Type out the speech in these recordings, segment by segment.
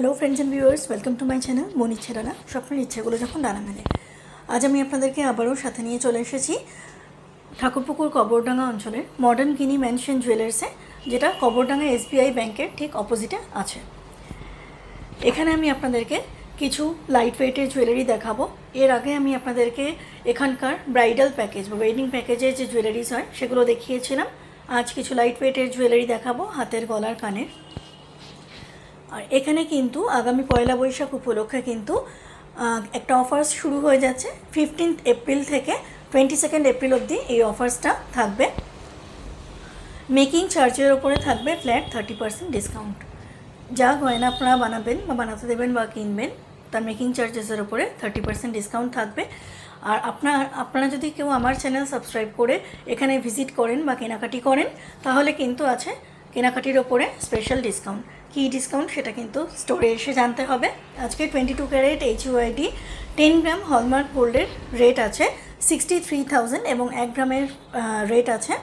Hello friends and viewers, welcome to my channel মনির ছেড়ানা। স্বপ্নের ইচ্ছেগুলো যখন ডানা মেলে, আজ আমি আপনাদেরকে আবারও সাথে নিয়ে চলে এসেছি ঠাকুরপুকুর কবরডাঙ্গা অঞ্চলের মডার্ন গিনি ম্যানশন জুয়েলার্সে, যেটা কবরডাঙ্গা এসবিআই ব্যাংকের ঠিক অপোজিটে আছে। এখানে আমি আপনাদেরকে কিছু লাইট ওয়েটের জুয়েলারি দেখাবো। এর আগে আমি আপনাদেরকে এখানকার ব্রাইডাল প্যাকেজ বা ওয়েডিং প্যাকেজের যে জুয়েলারিস হয় সেগুলো দেখিয়েছিলাম। আজ কিছু লাইট ওয়েটের জুয়েলারি দেখাবো, হাতের, গলার, কানের। আর এখানে কিন্তু আগামী পয়লা বৈশাখ উপলক্ষে কিন্তু একটা অফার্স শুরু হয়ে যাচ্ছে। 15 এপ্রিল থেকে 22 এপ্রিল অবধি এই অফার্সটা থাকবে। মেকিং চার্জের ওপরে থাকবে ফ্ল্যাট 30% ডিসকাউন্ট। যা গয়না আপনারা বানাবেন বা বানাতে দেবেন বা কিনবেন, তার মেকিং চার্জেসের ওপরে 30% ডিসকাউন্ট থাকবে। আর আপনারা যদি কেউ আমার চ্যানেল সাবস্ক্রাইব করে এখানে ভিজিট করেন বা কেনাকাটি করেন, তাহলে কিন্তু আছে কেনাকাটির ওপরে স্পেশাল ডিসকাউন্ট। কী ডিসকাউন্ট সেটা কিন্তু স্টোরে এসে জানতে হবে। আজকে 22 ক্যারেট HUID 10 গ্রাম হলমার্ক গোল্ডের রেট আছে 63,000 এবং 1 গ্রামের রেট আছে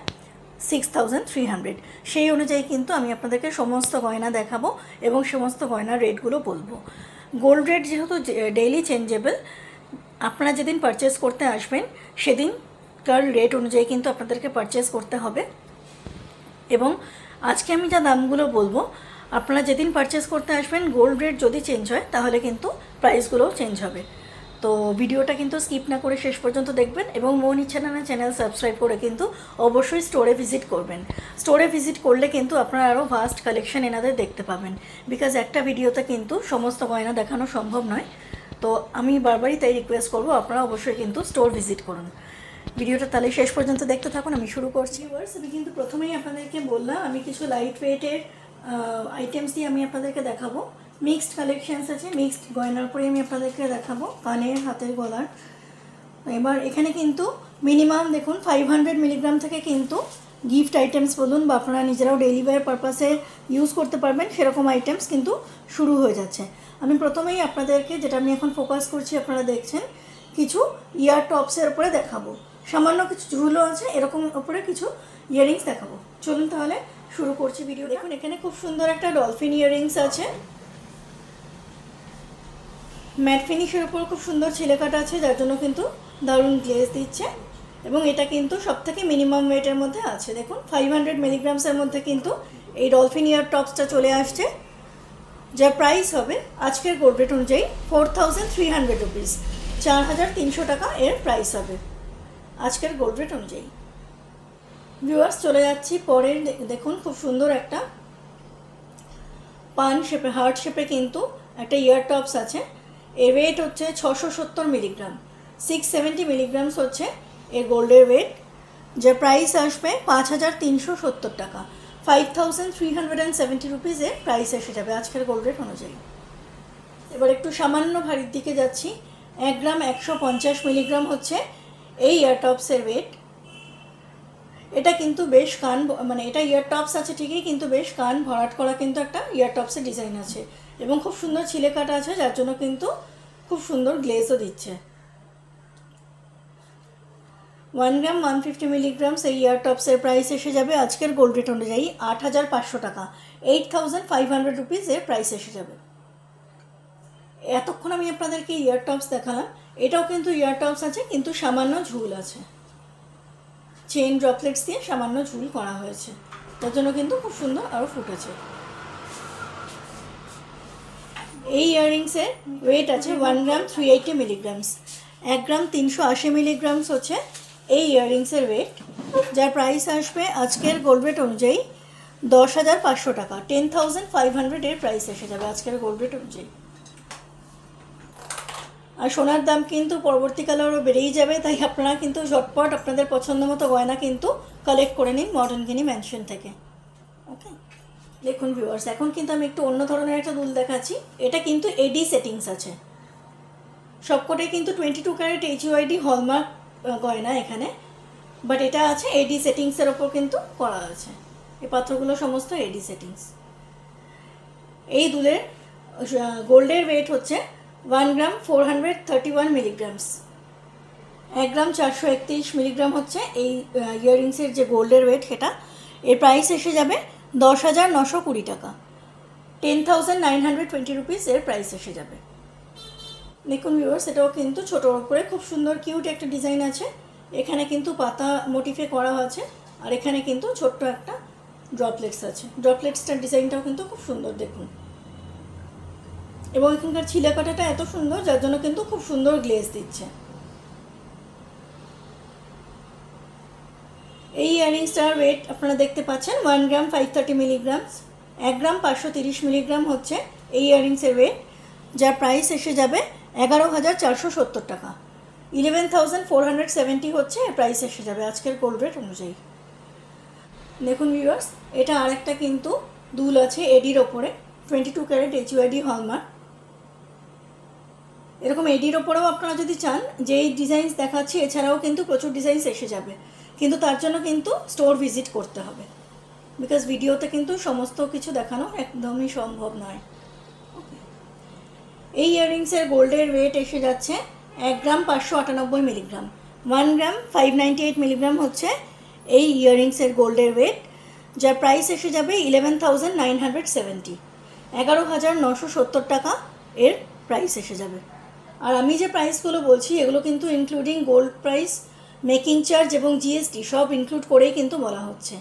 6,300। সেই অনুযায়ী কিন্তু আমি আপনাদেরকে সমস্ত গয়না দেখাবো এবং সমস্ত গয়নার রেটগুলো বলবো। গোল্ড রেট যেহেতু ডেইলি চেঞ্জেবল, আপনারা যেদিন পারচেস করতে আসবেন সেদিনকার রেট অনুযায়ী কিন্তু আপনাদেরকে পারচেস করতে হবে। এবং আজকে আমি যা দামগুলো বলবো, আপনারা যেদিন পারচেস করতে আসবেন গোল্ড রেট যদি চেঞ্জ হয় তাহলে কিন্তু প্রাইসগুলোও চেঞ্জ হবে। তো ভিডিওটা কিন্তু স্কিপ না করে শেষ পর্যন্ত দেখবেন এবং মনির ছেড়ানা চ্যানেল সাবস্ক্রাইব করে কিন্তু অবশ্যই স্টোরে ভিজিট করবেন। স্টোরে ভিজিট করলে কিন্তু আপনারা আরও ভাস্ট কালেকশন এনাদের দেখতে পাবেন, বিকজ একটা ভিডিওতে কিন্তু সমস্ত গয়না দেখানো সম্ভব নয়। তো আমি বারবারই তাই রিকোয়েস্ট করবো, আপনারা অবশ্যই কিন্তু স্টোর ভিজিট করুন। ভিডিওটা তাহলে শেষ পর্যন্ত দেখতে থাকুন। আমি শুরু করছি। আমি কিন্তু প্রথমেই আপনাদেরকে বললাম আমি কিছু লাইট ওয়েটের আইটেমস দিয়ে আমি আপনাদেরকে দেখাবো। মিক্সড কালেকশানস আছে, মিক্সড গয়নার উপরে আমি আপনাদেরকে দেখাবো, কানের, হাতের, গলার। এবার এখানে কিন্তু মিনিমাম দেখুন 500 মিলিগ্রাম থেকে কিন্তু গিফট আইটেমস বলুন বা আপনারা নিজেরাও ডেইলি ওয়্যার পারপাসে ইউজ করতে পারবেন সেরকম আইটেমস কিন্তু শুরু হয়ে যাচ্ছে। আমি প্রথমেই আপনাদেরকে, যেটা আমি এখন ফোকাস করছি আপনারা দেখছেন, কিছু ইয়ার টপসের উপরে দেখাবো। সামান্য কিছু ঝুলও আছে, এরকম উপরে কিছু ইয়াররিংস দেখাবো। চলুন তাহলে শুরু করছি ভিডিও। দেখুন এখানে খুব সুন্দর একটা ডলফিন ইয়াররিংস আছে, ম্যাট ফিনিশের উপর খুব সুন্দর ছিলেকাটা আছে, যার জন্য কিন্তু দারুণ গ্লেজ দিচ্ছে। এবং এটা কিন্তু সব থেকে মিনিমাম ওয়েটের মধ্যে আছে। দেখুন 500 মিলিগ্রামসের মধ্যে কিন্তু এই ডলফিন ইয়ার টপসটা চলে আসছে, যার প্রাইস হবে আজকের গোল্ড রেট অনুযায়ী 4,300 রুপিস। 4,300 টাকা এর প্রাইস হবে আজকের গোল্ড রেট অনুযায়ী। ভিউয়ার্স, চলে যাচ্ছি পরের। দেখুন খুব সুন্দর একটা পান শেপে, হার্ট শেপে কিন্তু একটা ইয়ার টপস আছে। এর ওয়েট হচ্ছে 670 মিলিগ্রাম, 670 মিলিগ্রামস হচ্ছে এর গোল্ডের ওয়েট, যার প্রাইস আসবে 5,370 টাকা। 5,370 রুপিসের প্রাইস এসে যাবে আজকের গোল্ড রেট অনুযায়ী। এবার একটু সামান্য ভারীর দিকে যাচ্ছি। 1 গ্রাম 150 মিলিগ্রাম হচ্ছে এই ইয়ার টপসের ওয়েট। এটা কিন্তু বেশ কান, মানে এটা ইয়ার টপস আছে ঠিকই, কিন্তু বেশ কান ভরাট করা কিন্তু একটা ইয়ার টপসের ডিজাইন আছে এবং খুব সুন্দর ছিলে কাটা আছে, যার জন্য কিন্তু খুব সুন্দর গ্লেজও দিচ্ছে। 1 গ্রাম 150 মিলিগ্রামস এই ইয়ার টপসের প্রাইস এসে যাবে আজকের গোল্ড রেট অনুযায়ী 8,500 টাকা। 8,500 রুপিসের প্রাইস এসে যাবে। এতক্ষণ আমি আপনাদেরকে ইয়ার টপস দেখালাম, এটাও কিন্তু ইয়ার টপস আছে, কিন্তু সামান্য ঝুল আছে, চেইন ড্রপলেটস দিয়ে সামান্য ঝুল করা হয়েছে, তার জন্য কিন্তু খুব সুন্দর আরও ফুটেছে। এই ইয়াররিংসের ওয়েট আছে 1 গ্রাম 380 মিলিগ্রামস। 1 গ্রাম 380 মিলিগ্রামস হচ্ছে এই ইয়াররিংসের ওয়েট, যার প্রাইস আসবে আজকের গোল্ড রেট অনুযায়ী 10,500 টাকা। 10,500 এর প্রাইস এসে যাবে আজকের গোল্ড রেট অনুযায়ী। আর সোনার দাম কিন্তু পরবর্তীকালে আরও বেড়েই যাবে, তাই আপনারা কিন্তু ঝটপট আপনাদের পছন্দ মতো গয়না কিন্তু কালেক্ট করে নিন মডার্ন গিনি ম্যানশন থেকে। ওকে, দেখুন ভিউয়ার্স, এখন কিন্তু আমি একটু অন্য ধরনের একটা দুল দেখাচ্ছি। এটা কিন্তু এডি সেটিংস আছে, সবকটাই কিন্তু 22 ক্যারেট HUID হলমার্ক গয়না এখানে, বাট এটা আছে এডি সেটিংসের ওপর কিন্তু করা আছে। এই পাথরগুলো সমস্ত এডি সেটিংস। এই দুলের গোল্ডের ওয়েট হচ্ছে 1 গ্রাম 431 মিলিগ্রামস। 1 গ্রাম 431 মিলিগ্রাম হচ্ছে এই ইয়াররিংসের যে গোল্ডের ওয়েট সেটা। এর প্রাইস এসে যাবে 10,920 টাকা। 10,920 রুপিস এর প্রাইস এসে যাবে। দেখুন ভিউয়ার্স, এটাও কিন্তু ছোটোর উপরে খুব সুন্দর কিউট একটা ডিজাইন আছে। এখানে কিন্তু পাতা মোটিফে করা আছে, আর এখানে কিন্তু ছোট্ট একটা ড্রপলেটস আছে। ড্রপলেটসটার ডিজাইনটাও কিন্তু খুব সুন্দর দেখুন, এবং এখানকার ছিলা কাটাটা এত সুন্দর যার জন্য কিন্তু খুব সুন্দর গ্লেজ দিচ্ছে। এই ইয়াররিংসটার ওয়েট আপনারা দেখতে পাচ্ছেন 1 গ্রাম 530 মিলিগ্রামস। 1 গ্রাম 530 মিলিগ্রাম হচ্ছে এই ইয়াররিংসের ওয়েট, যার প্রাইস এসে যাবে 11,470 টাকা। 11,470 হচ্ছে প্রাইস এসে যাবে আজকের গোল্ড রেট অনুযায়ী। দেখুন ভিউয়ার্স, এটা আরেকটা কিন্তু দুল আছে এডির ওপরে, 22 ক্যারেট HUID হলমার্ক। এরকম এডির ওপরেও আপনারা যদি চান যে এই ডিজাইনস দেখাচ্ছি, এছাড়াও কিন্তু প্রচুর ডিজাইনস এসে যাবে, কিন্তু তার জন্য কিন্তু স্টোর ভিজিট করতে হবে, বিকজ ভিডিওতে কিন্তু সমস্ত কিছু দেখানো একদমই সম্ভব নয়। এই ইয়াররিংসের গোল্ডের ওয়েট এসে যাচ্ছে 1 গ্রাম 598 মিলিগ্রাম। 1 গ্রাম 598 মিলিগ্রাম হচ্ছে এই ইয়াররিংসের গোল্ডের ওয়েট, যার প্রাইস এসে যাবে 11,970, 11,970 টাকা এর প্রাইস এসে যাবে। আর আমি যে প্রাইসগুলো বলছি এগুলো কিন্তু including gold price, making charge এবং GST সব ইনক্লুড করেই কিন্তু বলা হচ্ছে।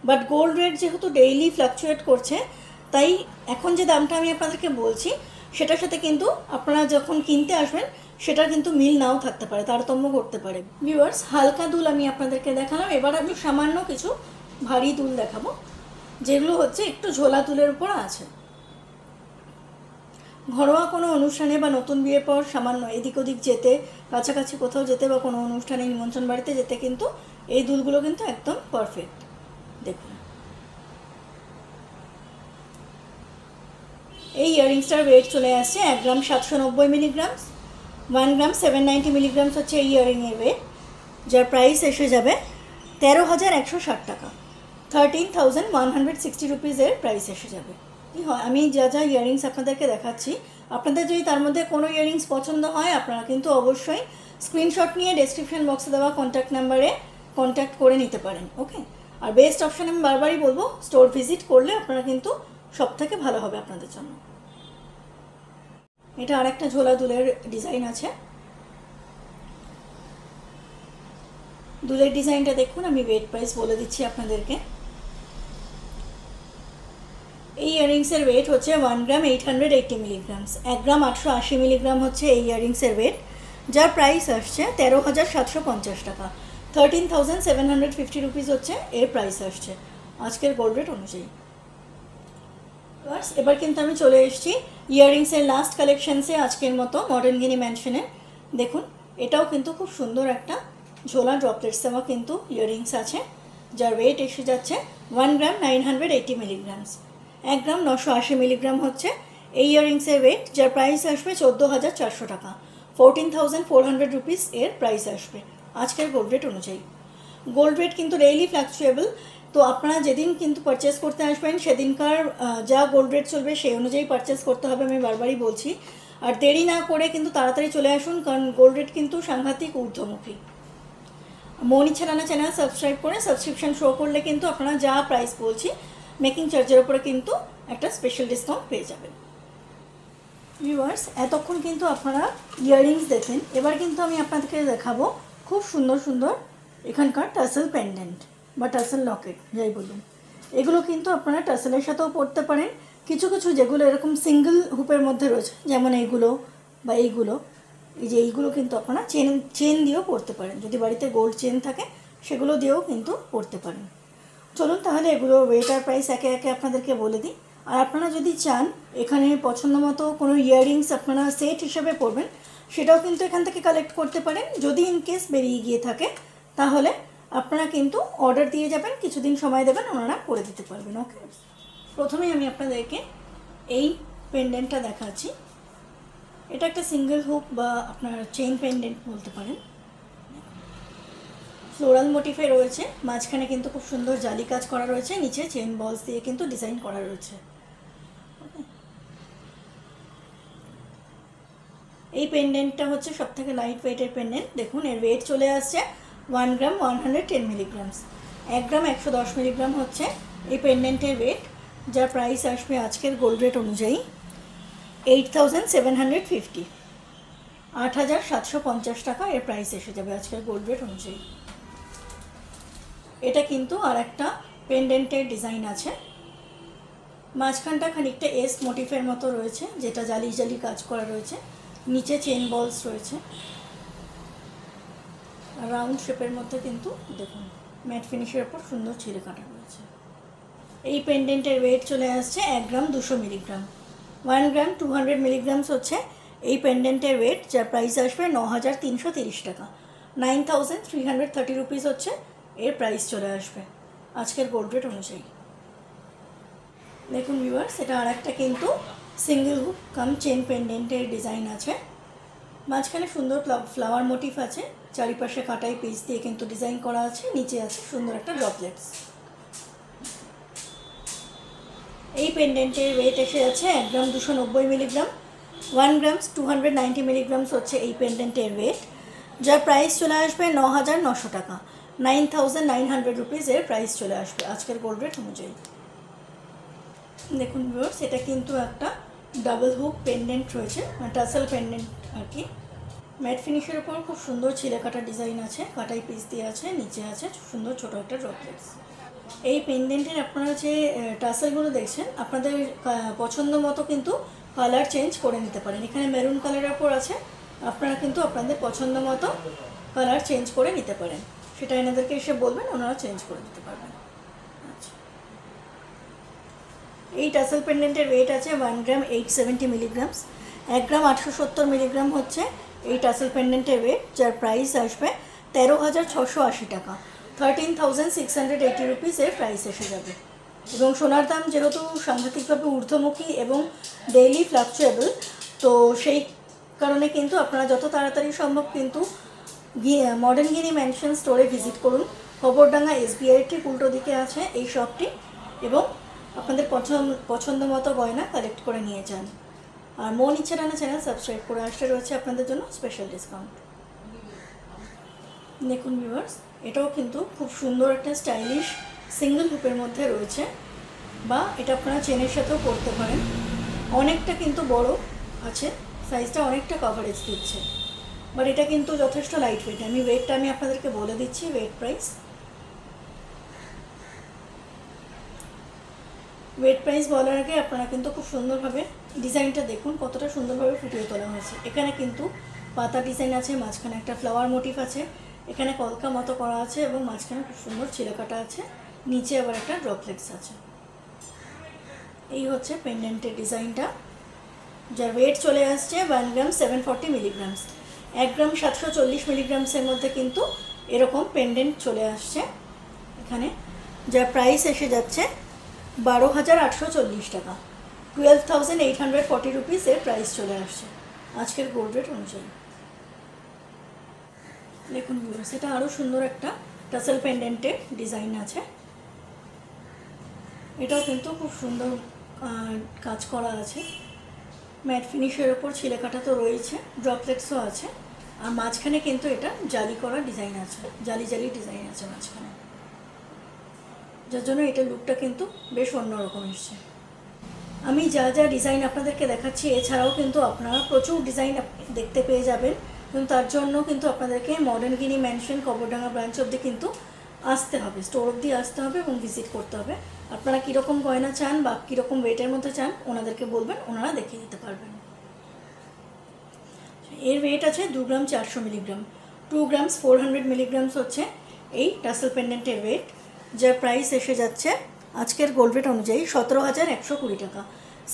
বাট গোল্ড রেট যেহেতু ডেইলি ফ্লাকচুয়েট করছে, তাই এখন যে দামটা আমি আপনাদেরকে বলছি সেটার সাথে কিন্তু আপনারা যখন কিনতে আসবেন সেটার কিন্তু মিল নাও থাকতে পারে, তারতম্য করতে পারে। ভিউয়ার্স, হালকা দুল আমি আপনাদেরকে দেখালাম, এবার আমি সামান্য কিছু ভারী দুল দেখাবো, যেগুলো হচ্ছে একটু ঝোলা দুলের উপর আছে। ঘরোয়া কোনো অনুষ্ঠানে বা নতুন বিয়ের পর সামান্য এদিক ওদিক যেতে, কাছাকাছি কোথাও যেতে বা কোনো অনুষ্ঠানে নিমন্ত্রণ বাড়িতে যেতে কিন্তু এই দুলগুলো কিন্তু একদম পারফেক্ট। দেখুন, এই ইয়াররিংসটার ওয়েট চলে আসছে 1 গ্রাম 790 মিলিগ্রামস। 1 গ্রাম 790 মিলিগ্রামস হচ্ছে এই ইয়াররিংয়ের ওয়েট, যার প্রাইস এসে যাবে 13,160 টাকা। 13,160 রুপিসের প্রাইস এসে যাবে। হয় আমি যা যা ইয়াররিংস আপনাদেরকে দেখাচ্ছি, আপনাদের যদি তার মধ্যে কোনো ইয়াররিংস পছন্দ হয় আপনারা কিন্তু অবশ্যই স্ক্রিনশট নিয়ে ডেসক্রিপশন বক্সে দেওয়া কন্ট্যাক্ট নাম্বারে কন্ট্যাক্ট করে নিতে পারেন। ওকে, আর বেস্ট অপশান আমি বারবারই বলবো, স্টোর ভিজিট করলে আপনারা কিন্তু সব থেকে ভালো হবে আপনাদের জন্য। এটা আরেকটা ঝোলা দুলের ডিজাইন আছে। দুলের ডিজাইনটা দেখুন, আমি ওয়েট প্রাইস বলে দিচ্ছি আপনাদেরকে। এই ইয়াররিংসের ওয়েট হচ্ছে 1 গ্রাম 880 মিলিগ্রামস। 1 গ্রাম 880 মিলিগ্রাম হচ্ছে এই ইয়াররিংসের ওয়েট, যার প্রাইস আসছে 13,750 টাকা। 13,750 রুপিস হচ্ছে এর প্রাইস আসছে আজকের গোল্ড রেট অনুযায়ী। বাস, এবার কিন্তু আমি চলে এসেছি ইয়াররিংসের লাস্ট কালেকশনসে আজকের মতো মডার্ন গিনি ম্যানশনে। দেখুন, এটাও কিন্তু খুব সুন্দর একটা ঝোলা ড্রপলেটস দেওয়া কিন্তু ইয়াররিংস আছে, যার ওয়েট এসে যাচ্ছে 1 গ্রাম 980 মিলিগ্রামস। 1 গ্রাম 980 মিলিগ্রাম হচ্ছে এই ইয়াররিংসের ওয়েট, যার প্রাইস আসবে 14,400 টাকা। 14,400 রুপিস এর প্রাইস আসবে আজকের গোল্ড রেট অনুযায়ী। গোল্ড রেট কিন্তু ডেইলি ফ্লাকচুয়েবল, তো আপনারা যেদিন কিন্তু পারচেস করতে আসবেন সেদিনকার যা গোল্ড রেট চলবে সেই অনুযায়ী পারচেস করতে হবে, আমি বারবারই বলছি। আর দেরি না করে কিন্তু তাড়াতাড়ি চলে আসুন, কারণ গোল্ড রেট কিন্তু সাংঘাতিক ঊর্ধ্বমুখী। মৌনি ছাড়ানা চ্যানেল সাবস্ক্রাইব করে সাবস্ক্রিপশন শো করলে কিন্তু আপনারা যা প্রাইস বলছি মেকিং চার্জের ওপরে কিন্তু একটা স্পেশাল ডিসকাউন্ট পেয়ে যাবেন। ভিউয়ার্স, এতক্ষণ কিন্তু আপনারা ইয়াররিংস দেখেন, এবার কিন্তু আমি আপনাদেরকে দেখাবো খুব সুন্দর সুন্দর এখানকার টাসেল পেন্ডেন্ট বা টাসেল লকেট যাই বলুন। এগুলো কিন্তু আপনারা টাসেলের সাথেও পরতে পারেন, কিছু কিছু যেগুলো এরকম সিঙ্গেল হুপের মধ্যে রয়েছে, যেমন এইগুলো বা এইগুলো, এই যে এইগুলো কিন্তু আপনারা চেন দিয়েও পরতে পারেন, যদি বাড়িতে গোল্ড চেন থাকে সেগুলো দিয়েও কিন্তু পরতে পারেন। চলুন তাহলে এগুলো ওয়েট আর প্রাইস একে একে আপনাদেরকে বলে দিই। আর আপনারা যদি চান এখানে পছন্দ মতো কোনো ইয়াররিংস আপনারা সেট হিসেবে পরবেন, সেটাও কিন্তু এখান থেকে কালেক্ট করতে পারেন। যদি ইনকেস বেরিয়ে গিয়ে থাকে তাহলে আপনারা কিন্তু অর্ডার দিয়ে যাবেন, কিছুদিন সময় দেবেন, ওনারা করে দিতে পারবেন। ওকে, প্রথমেই আমি আপনাদেরকে এই পেন্ডেন্টটা দেখাচ্ছি। এটা একটা সিঙ্গেল হুক বা আপনার চেইন পেন্ডেন্ট বলতে পারেন। ফ্লোরাল মোটিফে রয়েছে, মাঝখানে কিন্তু খুব সুন্দর জালি কাজ করা রয়েছে, নিচে চেইন বলস দিয়ে কিন্তু ডিজাইন করা রয়েছে। এই পেন্ডেন্টটা হচ্ছে সবথেকে লাইট ওয়েটের পেন্ডেন্ট। দেখুন, এর ওয়েট চলে আসছে 1 গ্রাম 110 মিলিগ্রামস। 1 গ্রাম 110 মিলিগ্রাম হচ্ছে এই পেন্ডেন্টের ওয়েট, যার প্রাইস আসবে আজকের গোল্ড রেট অনুযায়ী 8750, 8750 টাকা এর প্রাইস এসে যাবে আজকের গোল্ড রেট অনুযায়ী। এটা কিন্তু আর একটা পেন্ডেন্টের ডিজাইন আছে, মাঝখানটা খানিকটা এস মোটিফের মতো রয়েছে, যেটা জালি জালি কাজ করা রয়েছে, নিচে চেন বলস রয়েছে, রাউন্ড শেপের মধ্যে কিন্তু দেখুন ম্যাট ফিনিশের ওপর সুন্দর ছিঁড়ে কাটা রয়েছে। এই পেন্ডেন্টের ওয়েট চলে আসছে 1 গ্রাম 200 মিলিগ্রাম, 1 গ্রাম 200 মিলিগ্রামস হচ্ছে এই পেন্ডেন্টের ওয়েট, যার প্রাইস আসবে 9330 টাকা, 9330 রুপিস হচ্ছে এর প্রাইস চলে আসবে আজকের গোল্ড রেট অনুযায়ী। দেখুন ভিউয়ার্স, এটা আর একটা কিন্তু সিঙ্গেল হুক কাম চেন পেন্ডেন্টের ডিজাইন আছে, মাঝখানে সুন্দর ফ্লাওয়ার মোটিভ আছে, চারিপাশে কাটাই পিস দিয়ে কিন্তু ডিজাইন করা আছে, নিচে আছে সুন্দর একটা ড্রপলেটস। এই পেন্ডেন্টের ওয়েট এসে যাচ্ছে 1 গ্রাম 290 মিলিগ্রাম, 1 গ্রাম 290 মিলিগ্রামস হচ্ছে এই পেন্ডেন্টের ওয়েট, যার প্রাইস চলে আসবে 9900 টাকা, 9900 রুপিস এর প্রাইস চলে আসবে আজকের গোল্ড রেট অনুযায়ী। দেখুন ভিউয়ার্স, এটা কিন্তু একটা ডাবল হুক পেন্ডেন্ট রয়েছে, টাসেল পেন্ডেন্ট আর কি, ম্যাট ফিনিশের উপর খুব সুন্দর ছিলে কাটা ডিজাইন আছে, কাটাই পিস দিয়ে আছে, নিচে আছে সুন্দর ছোটো একটা ড্রপলেটস। এই পেন্ডেন্টের আপনারা যে টাসেলগুলো দেখছেন আপনাদের পছন্দ মতো কিন্তু কালার চেঞ্জ করে নিতে পারেন। এখানে মেরুন কালারের ওপর আছে, আপনারা কিন্তু আপনাদের পছন্দ মতো কালার চেঞ্জ করে নিতে পারেন, সেটা এনাদেরকে এসে বলবেন, ওনারা চেঞ্জ করে দিতে পারবেন। আচ্ছা, এই টাসেল পেন্ডেন্টের ওয়েট আছে 1 গ্রাম 870 মিলিগ্রামস, 1 গ্রাম 870 মিলিগ্রাম হচ্ছে এই টাসেল পেন্ডেন্টের ওয়েট, যার প্রাইস আসবে 13680 টাকা, 13680 রুপিস এর প্রাইস এসে যাবে। এবং সোনার দাম যেহেতু সাংঘাতিকভাবে ঊর্ধ্বমুখী এবং ডেইলি ফ্লাকচুয়েবল, তো সেই কারণে কিন্তু আপনারা যত তাড়াতাড়ি সম্ভব কিন্তু মডার্ন গিনি ম্যানশন স্টোরে ভিজিট করুন। কবরডাঙ্গা SBI ঠিক উল্টো দিকে আছে এই শপটি, এবং আপনাদের পছন্দ মতো গয়না কালেক্ট করে নিয়ে যান। আর মন ইচ্ছে রানা চ্যানেল সাবস্ক্রাইব করে আসতে রয়েছে আপনাদের জন্য স্পেশাল ডিসকাউন্ট। দেখুন ভিউয়ার্স, এটাও কিন্তু খুব সুন্দর একটা স্টাইলিশ সিঙ্গেল হুপের মধ্যে রয়েছে, বা এটা আপনারা চেনের সাথেও পরতে পারেন। অনেকটা কিন্তু বড় আছে, সাইজটা অনেকটা কভারেজ দিচ্ছে, বাট এটা কিন্তু যথেষ্ট লাইট ওয়েট। ওয়েটটা আমি আপনাদেরকে বলে দিচ্ছি, ওয়েট প্রাইস বলার আগে আপনারা কিন্তু খুব সুন্দরভাবে ডিজাইনটা দেখুন, কতটা সুন্দরভাবে ফুটিয়ে তোলা হয়েছে। এখানে কিন্তু পাতা ডিজাইন আছে, মাঝখানে একটা ফ্লাওয়ার মোটিভ আছে, এখানে কলকা মতো করা আছে, এবং মাঝখানে খুব সুন্দর ছিলে কাটা আছে, নিচে আবার একটা ড্রপলেটস আছে। এই হচ্ছে পেন্ডেন্টের ডিজাইনটা, যার ওয়েট চলে আসছে 1 গ্রাম 740 মিলিগ্রামস, 1 গ্রাম 740 মিলিগ্রামসের মধ্যে কিন্তু এরকম পেন্ডেন্ট চলে আসছে এখানে, যার প্রাইস এসে যাচ্ছে 12840 টাকা, 12840 রুপিস এর প্রাইস চলে আসছে আজকের গোল্ড রেট অনুযায়ী। দেখুন ভিউয়ার্স, এটা আরও সুন্দর একটা টাসেল পেন্ডেন্টের ডিজাইন আছে, এটাও কিন্তু খুব সুন্দর কাজ করা আছে, ম্যাট ফিনিশের ওপর ছিলে কাটা তো রয়েছে, ড্রপলেটসও আছে, আর মাঝখানে কিন্তু এটা জালি করা ডিজাইন আছে, জালি জালি ডিজাইন আছে মাঝখানে, যার জন্য এটা লুকটা কিন্তু বেশ অন্যরকম এসছে। আমি যা যা ডিজাইন আপনাদেরকে দেখাচ্ছি, এছাড়াও কিন্তু আপনারা প্রচুর ডিজাইন দেখতে পেয়ে যাবেন, কিন্তু তার জন্য কিন্তু আপনাদেরকে মডার্ন গিনি ম্যানশন কবরডাঙ্গা ব্রাঞ্চ অবধি কিন্তু আসতে হবে, স্টোর অবধি আসতে হবে এবং ভিজিট করতে হবে। আপনারা কীরকম গয়না চান বা কীরকম ওয়েটের মধ্যে চান ওনাদেরকে বলবেন, ওনারা দেখিয়ে দিতে পারবেন। এর ওয়েট আছে 2 গ্রাম 400 মিলিগ্রাম, 2 গ্রামস 400 মিলিগ্রামস হচ্ছে এই টাসেল পেন্ডেন্টের ওয়েট, যার প্রাইস এসে যাচ্ছে আজকের গোল্ড রেট অনুযায়ী 17120 টাকা,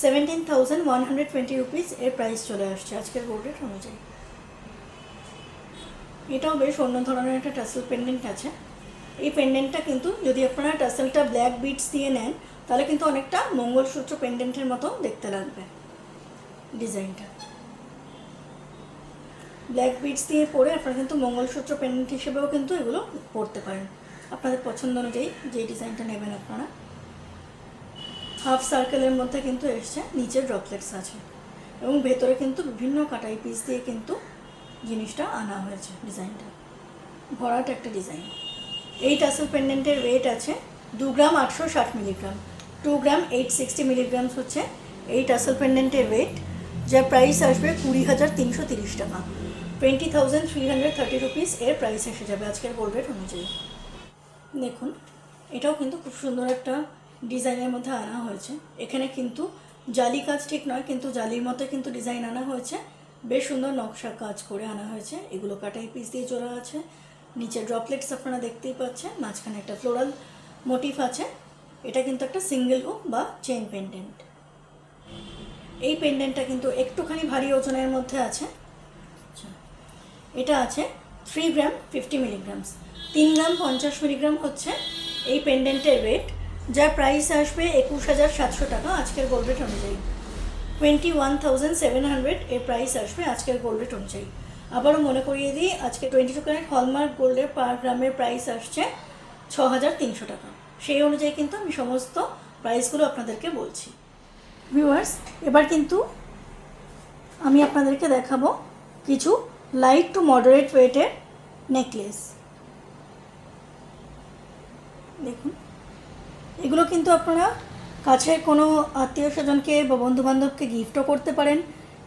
17120 রুপিস এর প্রাইস চলে আসছে আজকের গোল্ড রেট অনুযায়ী। এটাও বেশ অন্য ধরনের একটা টাসেল পেন্ডেন্ট আছে। এই পেন্ডেন্টটা কিন্তু যদি আপনারা টাসেলটা ব্ল্যাক বিটস দিয়ে নেন তাহলে কিন্তু অনেকটা মঙ্গলসূত্র পেন্ডেন্টের মতো দেখতে লাগবে ডিজাইনটা। ব্ল্যাক বিটস দিয়ে পরে আপনারা কিন্তু মঙ্গলসূত্র পেন্ডেন্ট হিসেবেও কিন্তু এগুলো পরতে পারেন, আপনাদের পছন্দ অনুযায়ী যে ডিজাইনটা নেবেন আপনারা। হাফ সার্কেলের মধ্যে কিন্তু এসছে, নিচে ড্রপলেটস আছে, এবং ভেতরে কিন্তু বিভিন্ন কাটাই পিস দিয়ে কিন্তু জিনিসটা আনা হয়েছে, ডিজাইনটা ভরাট একটা ডিজাইন। এই টাসেল পেন্ডেন্টের ওয়েট আছে 2 গ্রাম 860 মিলিগ্রাম, 2 গ্রাম 860 মিলিগ্রামস হচ্ছে এই টাসেল পেন্ডেন্টের ওয়েট, যার প্রাইস আসবে 20,330 টাকা। 20,330 রুপিস এর প্রাইস এসে যাবে আজকের গোল্ড রেট অনুযায়ী। দেখুন এটাও কিন্তু খুব সুন্দর একটা ডিজাইনের মধ্যে আনা হয়েছে। এখানে কিন্তু জালি কাজ ঠিক নয়, কিন্তু জালির মতো কিন্তু ডিজাইন আনা হয়েছে, বেশ সুন্দর নকশা কাজ করে আনা হয়েছে। এগুলো কাটাই পিস দিয়ে জোড়া আছে, নিচে ড্রপলেটস আপনারা দেখতেই পাচ্ছেন, মাঝখানে একটা ফ্লোরাল মোটিভ আছে। এটা কিন্তু একটা সিঙ্গেল হুক বা চেন পেন্ডেন্ট। এই পেন্ডেন্টটা কিন্তু একটুখানি ভারী ওজনের মধ্যে আছে। এটা আছে 3 গ্রাম 50 মিলিগ্রামস, 3 গ্রাম 50 মিলিগ্রাম হচ্ছে এই পেন্ডেন্টের ওয়েট, যার প্রাইস আসবে 21,700 টাকা আজকের গোল্ড রেট অনুযায়ী। 21,700 এর প্রাইস আসবে আজকের গোল্ড রেট অনুযায়ী। আবারও মনে করিয়ে দিই, আজকে 22 ক্যারেট হলমার্ক গোল্ডের পার গ্রামের প্রাইস আসছে 6,300 টাকা। সেই অনুযায়ী কিন্তু আমি সমস্ত প্রাইসগুলো আপনাদেরকে বলছি। ভিউয়ার্স, এবার কিন্তু আমি আপনাদেরকে দেখাবো কিছু লাইট টু মডারেট ওয়েটের নেকলেস। দেখুন এগুলো কিন্তু আপনারা কাছের কোনো আত্মীয় স্বজনকে বা বন্ধুবান্ধবকে গিফটও করতে পারেন,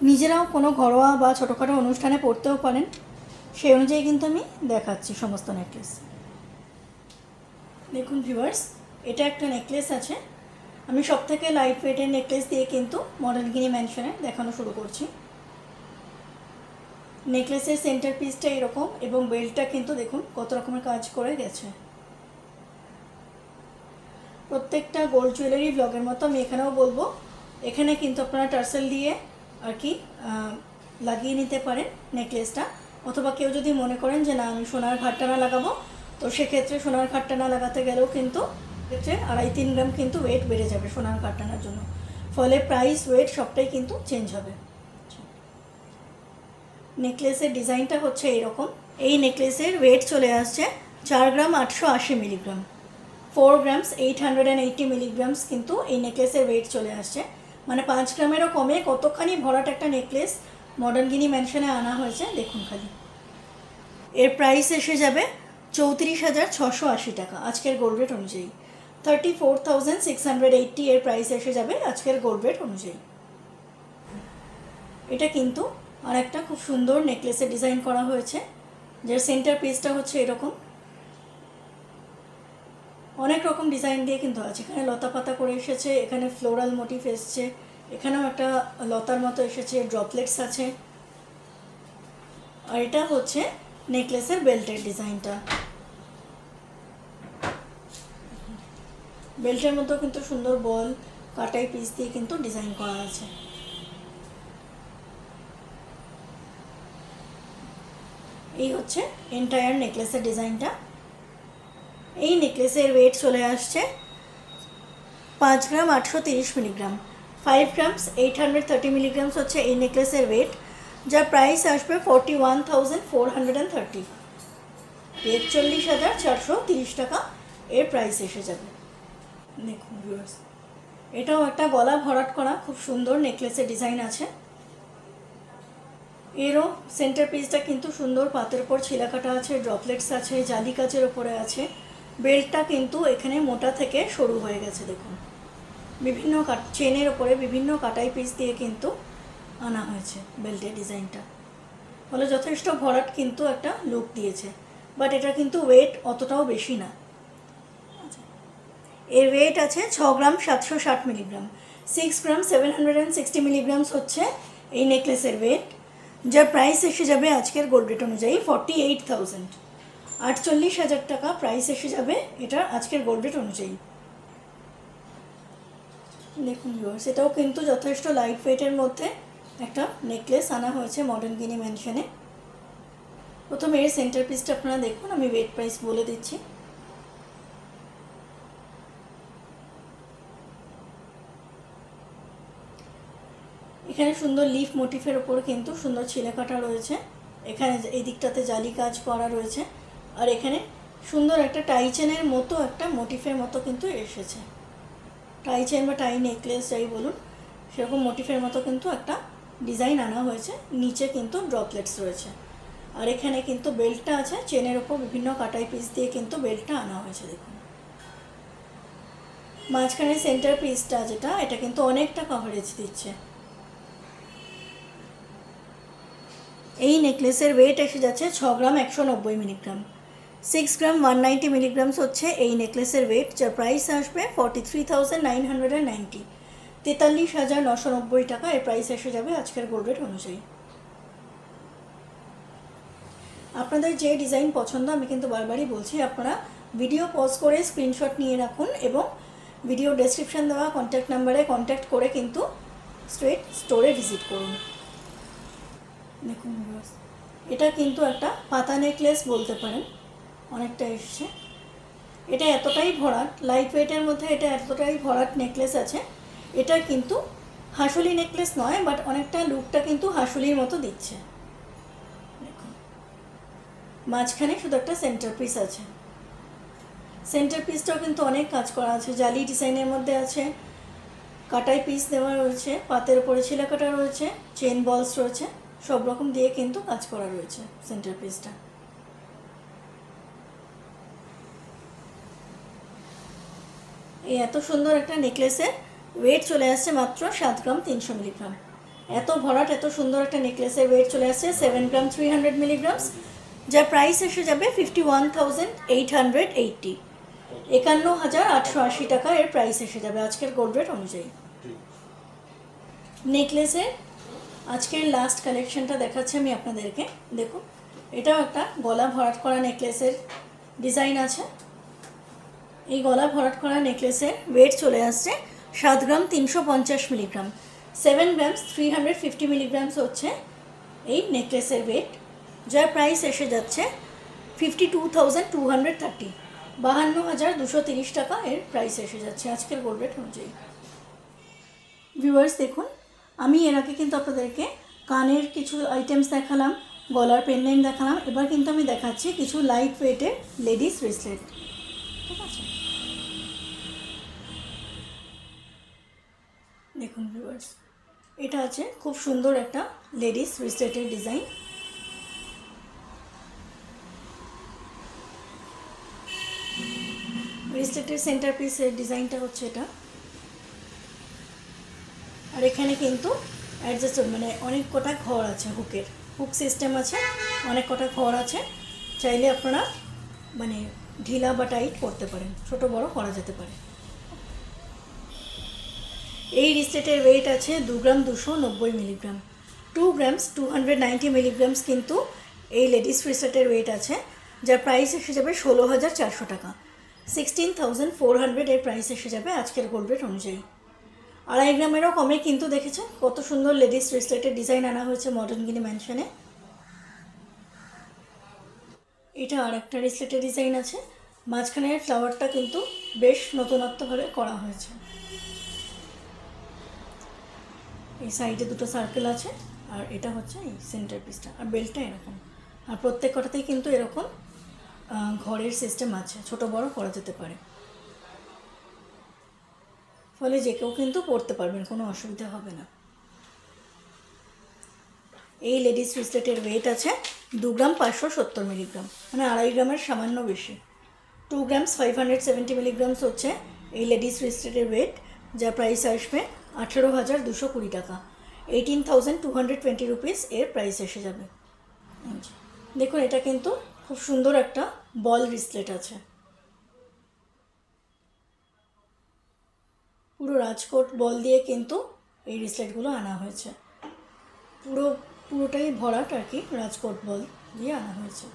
নিজেরাও কোনো ঘরোয়া বা ছোটোখাটো অনুষ্ঠানে পরতেও পারেন। সেই অনুযায়ী কিন্তু আমি দেখাচ্ছি সমস্ত নেকলেস। দেখুন ভিউয়ার্স, এটা একটা নেকলেস আছে। আমি সব থেকে লাইট ওয়েটের নেকলেস দিয়ে কিন্তু মডার্ন গিনি ম্যানশনে দেখানো শুরু করছি। নেকলেসের সেন্টার পিসটা এরকম এবং বেল্টটা কিন্তু দেখুন কত রকমের কাজ করে গেছে। প্রত্যেকটা গোল্ড জুয়েলারি ব্লগের মতো আমি এখানেও বলবো, এখানে কিন্তু আপনারা টার্সেল দিয়ে আর কি লাগিয়ে নিতে পারেন নেকলেসটা, অথবা কেউ যদি মনে করেন যে না আমি সোনার ঘাটটানা লাগাবো, তো সেক্ষেত্রে সোনার ঘাটটানা লাগাতে গেলেও কিন্তু ক্ষেত্রে 2.5-3 গ্রাম কিন্তু ওয়েট বেড়ে যাবে সোনার ঘাটটানার জন্য, ফলে প্রাইস ওয়েট সবটাই কিন্তু চেঞ্জ হবে। নেকলেসের ডিজাইনটা হচ্ছে এরকম। এই নেকলেসের ওয়েট চলে আসছে 4 গ্রাম 880 মিলিগ্রাম, 4 গ্রামস 880 মিলিগ্রামস কিন্তু এই নেকলেসের ওয়েট চলে আসছে। মানে 5 গ্রামেরও কমে কতখানি ভরাট একটা নেকলেস মডার্ন গিনি ম্যানশনে আনা হয়েছে দেখুন খালি। এর প্রাইস এসে যাবে 34,680 টাকা আজকের গোল্ড রেট অনুযায়ী। 34,680 এর প্রাইস এসে যাবে আজকের গোল্ড রেট অনুযায়ী। এটা কিন্তু আর একটা খুব সুন্দর নেকলেসের ডিজাইন করা হয়েছে, যার সেন্টার পিসটা হচ্ছে এরকম। অনেক রকম ডিজাইন দিয়ে কিন্তু আছে, এখানে লতা পাতা করে এসেছে, এখানে ফ্লোরাল মোটিভ এসছে, এখানেও একটা লতার মতো এসেছে, ড্রপলেটস আছে। আর এটা হচ্ছে নেকলেসের বেল্টের ডিজাইনটা। বেল্টের মধ্যেও কিন্তু সুন্দর বল কাটাই পিস দিয়ে কিন্তু ডিজাইন করা আছে। এই হচ্ছে এন্টায়ার নেকলেসের ডিজাইনটা। এই নেকলেসের ওয়েট চলে আসছে 5 গ্রাম 830 মিলিগ্রাম, 5 গ্রামস 830 মিলিগ্রামস হচ্ছে এই নেকলেসের ওয়েট, যার প্রাইস আসবে 41,430, 41,430 টাকা এর প্রাইস এসে যাবে। দেখুন ভিউয়ার্স, এটাও একটা গলা ভরাট করা খুব সুন্দর নেকলেসের ডিজাইন আছে। এরও সেন্টার পিসটা কিন্তু সুন্দর পাতের ওপর ছিলা কাটা আছে, ড্রপলেটস আছে, জালি কাচের ওপরে আছে। বেল্টটা কিন্তু এখানে মোটা থেকে সরু হয়ে গেছে দেখুন, বিভিন্ন চেনের ওপরে বিভিন্ন কাটাই পিস দিয়ে কিন্তু আনা হয়েছে বেল্টের ডিজাইনটা, ফলে যথেষ্ট ভরাট কিন্তু একটা লুক দিয়েছে। বাট এটা কিন্তু ওয়েট অতটাও বেশি না। এর ওয়েট আছে 6 গ্রাম 760 মিলিগ্রাম, 6 গ্রাম 760 মিলিগ্রামস হচ্ছে এই নেকলেসের ওয়েট, যার প্রাইস এসে যাবে আজকের গোল্ড রেট অনুযায়ী 48,000, 48,000 টাকা প্রাইস এসে যাবে এটা আজকের গোল্ড রেট অনুযায়ী। দেখুন ভিউয়ার্স, এটাও কিন্তু যথেষ্ট লাইট ওয়েটের মধ্যে একটা নেকলেস আনা হয়েছে মডার্ন গিনি ম্যানশনে। প্রথমে এর সেন্টার পিসটা আপনারা দেখুন, আমি ওয়েট প্রাইস বলে দিচ্ছি। এখানে সুন্দর লিফ মোটিফের ওপর কিন্তু সুন্দর ছিলা কাটা রয়েছে, এখানে এই দিকটাতে জালি কাজ করা রয়েছে, আর এখানে সুন্দর একটা টাই চেনের মতো একটা মোটিফের মতো কিন্তু এসেছে। টাই চেন বা টাই নেকলেস যাই বলুন, সেরকম মোটিফের মতো কিন্তু একটা ডিজাইন আনা হয়েছে। নিচে কিন্তু ড্রপলেটস রয়েছে, আর এখানে কিন্তু বেল্টটা আছে, চেনের ওপর বিভিন্ন কাটাই পিস দিয়ে কিন্তু বেল্টটা আনা হয়েছে দেখুন। মাঝখানে সেন্টার পিসটা যেটা, এটা কিন্তু অনেকটা কভারেজ দিচ্ছে। এই নেকলেসের ওয়েট এসে যাচ্ছে 6 গ্রাম 190 মিলিগ্রাম। 6 গ্রাম 190 মিলিগ্রামস হচ্ছে এই নেকলেসের ওয়েট, যার প্রাইস আসবে 43,990, 43,990 টাকা এর প্রাইস এসে যাবে আজকের গোল্ড রেট অনুযায়ী। আপনাদের যে ডিজাইন পছন্দ, আমি কিন্তু বারবারই বলছি, আপনারা ভিডিও পজ করে স্ক্রিনশট নিয়ে রাখুন এবং ভিডিও ডেসক্রিপশন দেওয়া কন্ট্যাক্ট নাম্বারে কন্ট্যাক্ট করে কিন্তু স্ট্রেট স্টোরে ভিজিট করুন। দেখুন এটা কিন্তু একটা পাতা নেকলেস বলতে পারেন, অনেকটা এসছে। এটা এতটাই ভরাট, লাইট ওয়েটের মধ্যে এটা এতটাই ভরাট নেকলেস আছে। এটা কিন্তু হাসুলি নেকলেস নয়, বাট অনেকটা লুকটা কিন্তু হাসুলির মতো দিচ্ছে। দেখুন মাঝখানে শুধু একটা সেন্টার পিস আছে। সেন্টার পিসটাও কিন্তু অনেক কাজ করা আছে, জালি ডিজাইনের মধ্যে আছে, কাটাই পিস দেওয়া রয়েছে, পাতের উপরে ছিলা কাটা রয়েছে, চেন বলস রয়েছে, সব রকম দিয়ে কিন্তু কাজ করা রয়েছে সেন্টার পিসটা। এই এত সুন্দর একটা নেকলেসের ওয়েট চলে আসছে মাত্র 7 গ্রাম 300 মিলিগ্রাম। এত ভরাট এত সুন্দর একটা নেকলেসের ওয়েট চলে আসছে 7 গ্রাম 300 মিলিগ্রামস, যার প্রাইস এসে যাবে 51,880, 51,880 টাকা এর প্রাইস এসে যাবে আজকের গোল্ড রেট অনুযায়ী। নেকলেসের আজকের লাস্ট কালেকশনটা দেখাচ্ছি আমি আপনাদেরকে। দেখুন এটাও একটা গলা ভরাট করা নেকলেসের ডিজাইন আছে। এই গলা ভরাট করা নেকলেসের ওয়েট চলে আসছে 7 গ্রাম 350 মিলিগ্রাম, 7 গ্রামস 350 মিলিগ্রামস হচ্ছে এই নেকলেসের ওয়েট, যার প্রাইস এসে যাচ্ছে 52,230, 52,230 টাকা এর প্রাইস এসে যাচ্ছে আজকের গোল্ড রেট অনুযায়ী। ভিউয়ার্স দেখুন, আমি এর আগে কিন্তু আপনাদেরকে কানের কিছু আইটেমস দেখালাম, গলার পেন্ডেন্ট দেখালাম, এবার কিন্তু আমি দেখাচ্ছি কিছু লাইট ওয়েটের লেডিস ব্রেসলেট। ঠিক আছে, দেখুন ভিউয়ার্স, এটা আছে খুব সুন্দর একটা লেডিস ব্রেসলেটের ডিজাইন। ব্রেসলেটের সেন্টার পিসের ডিজাইনটা হচ্ছে এটা, আর এখানে কিন্তু অ্যাডজাস্ট মানে অনেক কটা ঘর আছে, হুক সিস্টেম আছে, অনেক কটা ঘর আছে, চাইলে আপনারা মানে ঢিলা বা টাইট করতে পারেন, ছোট বড় করা যেতে পারে। এই ব্রেসলেটের ওয়েট আছে 2 গ্রাম 290 মিলিগ্রাম, 2 গ্রামস 290 মিলিগ্রামস কিন্তু এই লেডিস ব্রেসলেটের ওয়েট আছে, যার প্রাইস এসে যাবে 16,400 টাকা, 16,400 এর প্রাইস এসে যাবে আজকের গোল্ড রেট অনুযায়ী। 2.5 গ্রামেরও কমে কিন্তু দেখেছেন কত সুন্দর লেডিস ব্রেসলেটের ডিজাইন আনা হয়েছে মডার্ন গিনি ম্যানশনে। এটা আর একটা ব্রেসলেটের ডিজাইন আছে, মাঝখানের ফ্লাওয়ারটা কিন্তু বেশ নতুনত্বভাবে করা হয়েছে। এই সাইডে দুটো সার্কেল আছে, আর এটা হচ্ছে এই সেন্টার পিসটা, আর বেল্টটা এরকম, আর প্রত্যেক কটাতেই কিন্তু এরকম ঘরের সিস্টেম আছে, ছোট বড় করা যেতে পারে, ফলে যে কেউ কিন্তু পরতে পারবেন, কোনো অসুবিধা হবে না। এই লেডিস ব্রেসলেটের ওয়েট আছে 2 গ্রাম 570 মিলিগ্রাম, মানে 2.5 গ্রামের সামান্য বেশি, 2 গ্রামস 570 মিলিগ্রামস হচ্ছে এই লেডিস ব্রেসলেটের ওয়েট, যার প্রাইস আসবে 18,220 টাকা, 18,220 রুপিস এর প্রাইস এসে যাবে। দেখুন এটা কিন্তু খুব সুন্দর একটা বল ব্রেসলেট আছে, পুরো রাজকোট বল দিয়ে কিন্তু এই ব্রেসলেটগুলো আনা হয়েছে, পুরোটাই ভরাট আর কি, রাজকোট বল দিয়ে আনা হয়েছে,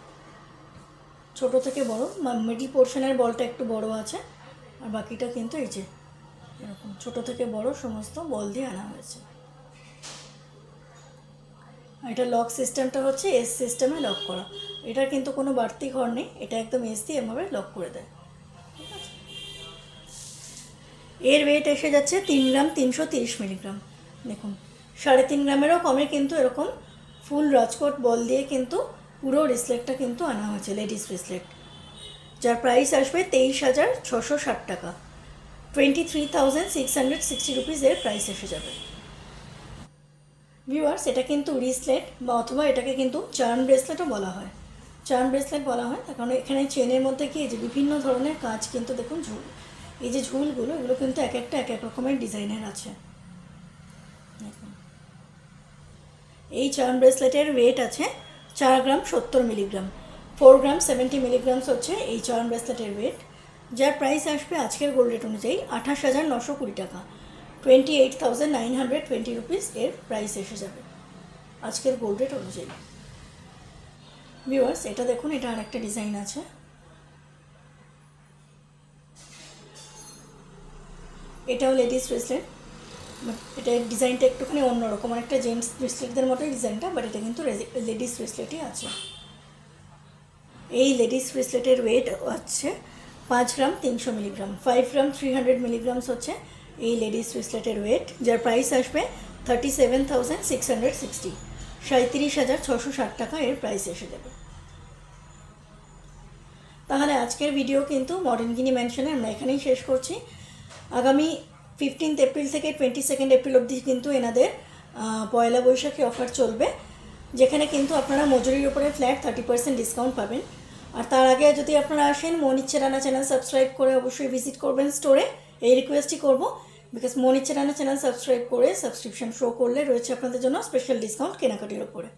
ছোট থেকে বড়, মিডল পোর্শনের বলটা একটু বড় আছে, আর বাকিটা কিন্তু এই যে এরকম ছোট থেকে বড় সমস্ত বল দিয়ে আনা হয়েছে। আর এটা লক সিস্টেমটা হচ্ছে এস সিস্টেমে লক করা, এটা কিন্তু কোনো বাড়তি ঘর নেই, এটা একদম এস দিয়ে এভাবে লক করে দেয়। ঠিক আছে, এর ওয়েট এসে যাচ্ছে 3 গ্রাম 330 মিলিগ্রাম। দেখুন 3.5 গ্রামেরও কমে কিন্তু এরকম ফুল রাজকোট বল দিয়ে কিন্তু পুরো ব্রেসলেটটা কিন্তু আনা হয়েছে লেডিস ব্রেসলেট, যার প্রাইস আসবে 23,660 টাকা, 23,660 রুপিস এর প্রাইস এসে যাবে। ভিউয়ার্স এটা কিন্তু ব্রেসলেট বা অথবা এটাকে কিন্তু চার্ম ব্রেসলেটও বলা হয়, চার্ম ব্রেসলেট বলা হয়, তার কারণ এখানে চেনের মধ্যে কি যে বিভিন্ন ধরনের কাজ কিন্তু দেখুন এই যে ঝুলগুলো, এগুলো কিন্তু এক একটা এক এক রকমের ডিজাইনের আছে। দেখুন, এই চার্ম ব্রেসলেটের ওয়েট আছে 4 গ্রাম 70 মিলিগ্রাম, 4 গ্রাম 70 মিলিগ্রামস হচ্ছে এই চার্ম ব্রেসলেটের ওয়েট, যার প্রাইস আসবে আজকের গোল্ড রেট অনুযায়ী 28,920 টাকা, 28,920 রুপিস এর প্রাইস এসে যাবে আজকের গোল্ড রেট অনুযায়ী। ভিউয়ার্স, এটা দেখুন, এটা আর একটা ডিজাইন আছে। এটাও লেডিস ব্রেসলেট, বাট এটা ডিজাইনটা একটুখানি অন্যরকম, অনেকটা জেন্টস ব্রেসলেটদের মতোই ডিজাইনটা, বাট এটা কিন্তু লেডিস ব্রেসলেটই আছে। এই লেডিস ব্রেসলেটের ওয়েট হচ্ছে 5 গ্রাম 300 মিলিগ্রাম, 5 গ্রাম 300 মিলিগ্রামস হচ্ছে এই লেডিস ব্রেসলেটের ওয়েট, যার প্রাইস আসবে 37,660, 37,660 টাকা এর প্রাইস এসে যাবে। তাহলে আজকের ভিডিও কিন্তু মডার্ন গিনি ম্যানশনে আমরা এখানেই শেষ করছি। আগামী 15 এপ্রিল থেকে 22 এপ্রিল অবধি কিন্তু এনাদের পয়লা বৈশাখী অফার চলবে, যেখানে কিন্তু আপনারা মজুরির উপরে ফ্ল্যাট 30% ডিসকাউন্ট পাবেন। আর তার আগে যদি আপনারা আসেন, মনিচ্ছে রানা চ্যানেল সাবস্ক্রাইব করে অবশ্যই ভিজিট করবেন স্টোরে, এই রিকোয়েস্টই করব, বিকজ মনিচ্ছে রানা চ্যানেল সাবস্ক্রাইব করে সাবস্ক্রিপশন শো করলে রয়েছে আপনাদের জন্য স্পেশাল ডিসকাউন্ট কেনাকাটির ওপরে।